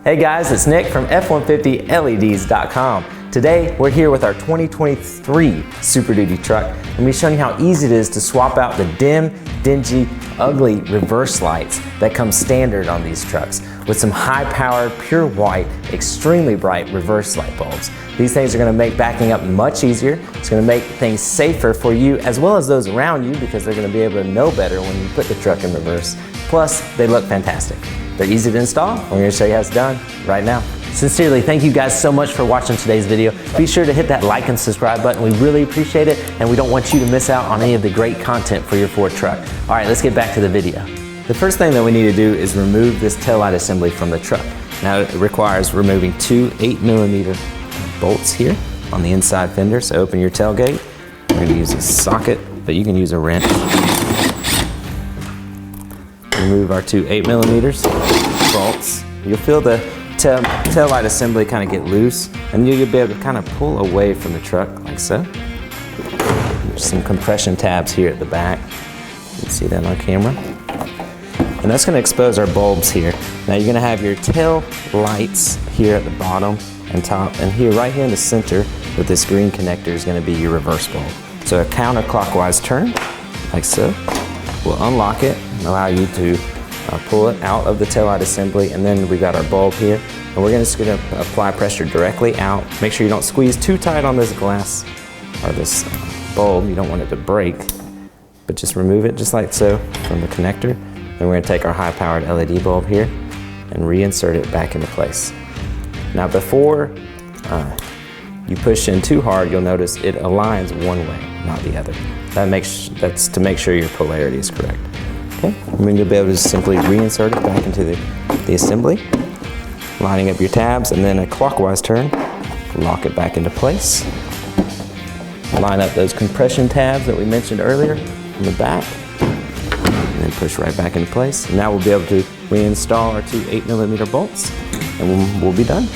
Hey guys, it's Nick from F150LEDs.com. Today we're here with our 2023 Super Duty truck and we're showing you how easy it is to swap out the dim, dingy, ugly reverse lights that come standard on these trucks with some high-powered, pure white, extremely bright reverse light bulbs. These things are going to make backing up much easier. It's going to make things safer for you as well as those around you because they're going to be able to know better when you put the truck in reverse. Plus, they look fantastic. They're easy to install. We're going to show you how it's done right now. Sincerely, thank you guys so much for watching today's video. Be sure to hit that like and subscribe button. We really appreciate it, and we don't want you to miss out on any of the great content for your Ford truck. All right, let's get back to the video. The first thing that we need to do is remove this taillight assembly from the truck. Now, it requires removing two 8mm bolts here on the inside fender. So open your tailgate. We're going to use a socket, but you can use a wrench. Remove our two 8mm bolts. You'll feel the tail light assembly kind of get loose, and you'll be able to kind of pull away from the truck like so. There's some compression tabs here at the back. You can see that on camera. And that's going to expose our bulbs here. Now you're going to have your tail lights here at the bottom and top, and here, right here in the center with this green connector is going to be your reverse bulb. So a counterclockwise turn, like so, will unlock it and allow you to pull it out of the taillight assembly, and then we got our bulb here, and we're just going to apply pressure directly out. Make sure you don't squeeze too tight on this glass or this bulb. You don't want it to break, but just remove it just like so from the connector. Then we're going to take our high-powered LED bulb here and reinsert it back into place. Now before you push in too hard, you'll notice it aligns one way, not the other. That's to make sure your polarity is correct. Okay, and then you'll be able to simply reinsert it back into the assembly, lining up your tabs, and then a clockwise turn, lock it back into place. Line up those compression tabs that we mentioned earlier in the back, and then push right back into place. And now we'll be able to reinstall our two 8mm bolts, and we'll be done.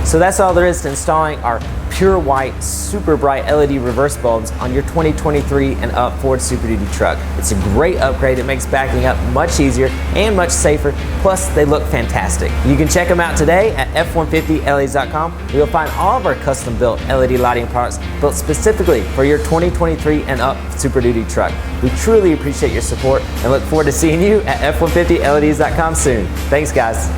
So that's all there is to installing our pure white, super bright LED reverse bulbs on your 2023 and up Ford Super Duty truck. It's a great upgrade. It makes backing up much easier and much safer. Plus, they look fantastic. You can check them out today at F150LEDs.com, where you'll find all of our custom-built LED lighting products built specifically for your 2023 and up Super Duty truck. We truly appreciate your support and look forward to seeing you at F150LEDs.com soon. Thanks, guys.